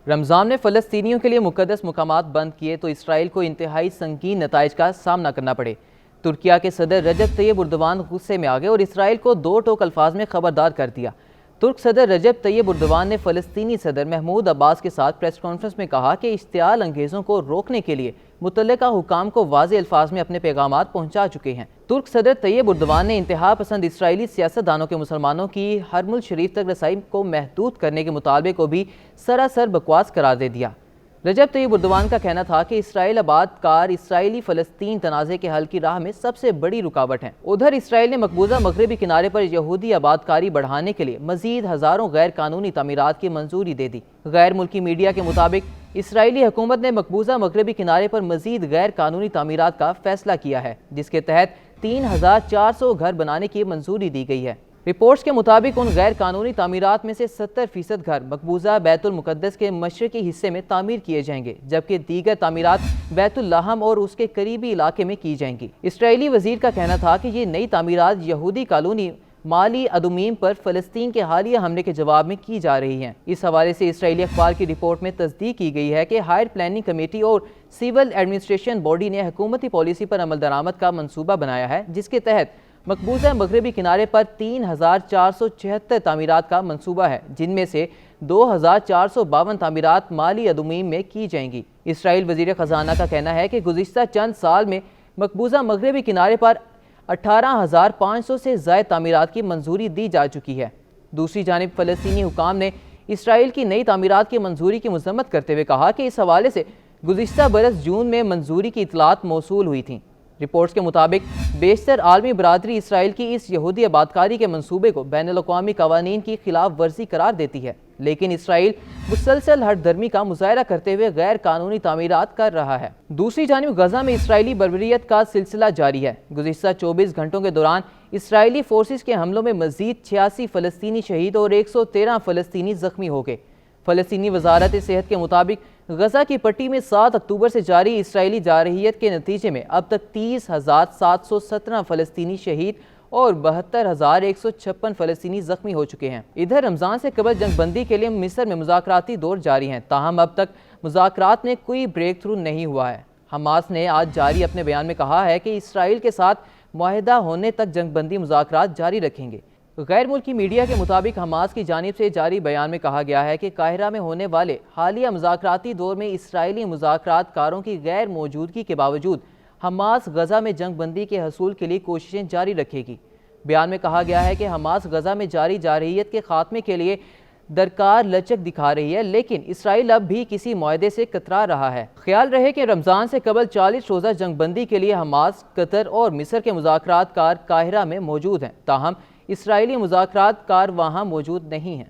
رمضان میں فلسطینیوں کے لیے مقدس مقامات بند کیے تو اسرائیل کو انتہائی سنگین نتائج کا سامنا کرنا پڑے۔ ترکیہ کے صدر رجب طیب اردوان غصے میں آگئے اور اسرائیل کو دو ٹوک الفاظ میں خبردار کر دیا۔ ترک صدر رجب طیب اردوان نے فلسطینی صدر محمود عباس کے ساتھ پریس کانفرنس میں کہا کہ اشتعال انگیزوں کو روکنے کے لیے متعلقہ حکام کو واضح الفاظ میں اپنے پیغامات پہنچا چکے ہیں۔ ترک صدر طیب اردوان نے انتہا پسند اسرائیلی سیاستدانوں کے مسلمانوں کی حرم الشریف تک رسائی کو محدود کرنے کے مطالبے کو بھی سراسر بکواس قرار دے دیا۔ رجب طیب اردوان کا کہنا تھا کہ اسرائیل آباد کار اسرائیلی فلسطین تنازع کے حل کی راہ میں سب سے بڑی رکاوٹ ہیں۔ ادھر اسرائیل نے مقبوضہ مغربی کنارے پر یہودی آباد کاری بڑھانے کے لیے مزید ہزاروں غیر قانونی تعمیرات کی منظوری دے دی۔ غیر ملکی میڈیا کے مطابق اسرائیلی حکومت نے مقبوضہ مغربی کنارے پر مزید غیر قانونی تعمیرات کا فیصلہ کیا ہے، جس کے تحت 3400 گھر بنانے کی منظوری دی گئی ہے۔ رپورٹس کے مطابق ان غیر قانونی تعمیرات میں سے 70% گھر مقبوضہ بیت المقدس کے مشرقی حصے میں تعمیر کیے جائیں گے، جبکہ دیگر تعمیرات بیت اللحم اور اس کے قریبی علاقے میں کی جائیں گی۔ اسرائیلی وزیر کا کہنا تھا کہ یہ نئی تعمیرات یہودی کالونی مالی ادومیم پر فلسطین کے حالیہ حملے کے جواب میں کی جا رہی ہیں۔ اس حوالے سے اسرائیلی اخبار کی رپورٹ میں تصدیق کی گئی ہے کہ ہائر پلاننگ کمیٹی اور سول ایڈمنسٹریشن باڈی نے حکومتی پالیسی پر عمل درآمد کا منصوبہ بنایا ہے، جس کے تحت مقبوضہ مغربی کنارے پر 3476 تعمیرات کا منصوبہ ہے، جن میں سے 2452 تعمیرات مالی ادومیم میں کی جائیں گی۔ اسرائیل وزیر خزانہ کا کہنا ہے کہ گزشتہ چند سال میں مقبوضہ مغربی کنارے پر 18500 سے زائد تعمیرات کی منظوری دی جا چکی ہے۔ دوسری جانب فلسطینی حکام نے اسرائیل کی نئی تعمیرات کی منظوری کی مذمت کرتے ہوئے کہا کہ اس حوالے سے گزشتہ برس جون میں منظوری کی اطلاعات موصول ہوئی تھیں۔ رپورٹس کے مطابق بیشتر عالمی برادری اسرائیل کی اس یہودی آبادکاری کے منصوبے کو بین الاقوامی قوانین کی خلاف ورزی قرار دیتی ہے، لیکن اسرائیل مسلسل ہٹ دھرمی کا مظاہرہ کرتے ہوئے غیر قانونی تعمیرات کر رہا ہے۔ دوسری جانب غزہ میں اسرائیلی بربریت کا سلسلہ جاری ہے۔ گزشتہ 24 گھنٹوں کے دوران اسرائیلی فورسز کے حملوں میں مزید 86 فلسطینی شہید اور 113 فلسطینی زخمی ہو گئے۔ فلسطینی وزارت صحت کے مطابق غزہ کی پٹی میں 7 اکتوبر سے جاری اسرائیلی جارحیت کے نتیجے میں اب تک 30,717 فلسطینی شہید اور 72,156 فلسطینی زخمی ہو چکے ہیں۔ ادھر رمضان سے قبل جنگ بندی کے لیے مصر میں مذاکراتی دور جاری ہیں، تاہم اب تک مذاکرات میں کوئی بریک تھرو نہیں ہوا ہے۔ حماس نے آج جاری اپنے بیان میں کہا ہے کہ اسرائیل کے ساتھ معاہدہ ہونے تک جنگ بندی مذاکرات جاری رکھیں گے۔ غیر ملکی میڈیا کے مطابق حماس کی جانب سے جاری بیان میں کہا گیا ہے کہ قاہرہ میں ہونے والے حالیہ مذاکراتی دور میں اسرائیلی مذاکرات کاروں کی غیر موجودگی کے باوجود حماس غزہ میں جنگ بندی کے حصول کے لیے کوششیں جاری رکھے گی۔ بیان میں کہا گیا ہے کہ حماس غزہ میں جاری جارحیت کے خاتمے کے لیے درکار لچک دکھا رہی ہے، لیکن اسرائیل اب بھی کسی معاہدے سے کترا رہا ہے۔ خیال رہے کہ رمضان سے قبل 40 روزہ جنگ بندی کے لیے حماس، قطر اور مصر کے مذاکرات کار قاہرہ میں موجود ہیں، تاہم اسرائیلی مذاکرات کار وہاں موجود نہیں ہیں۔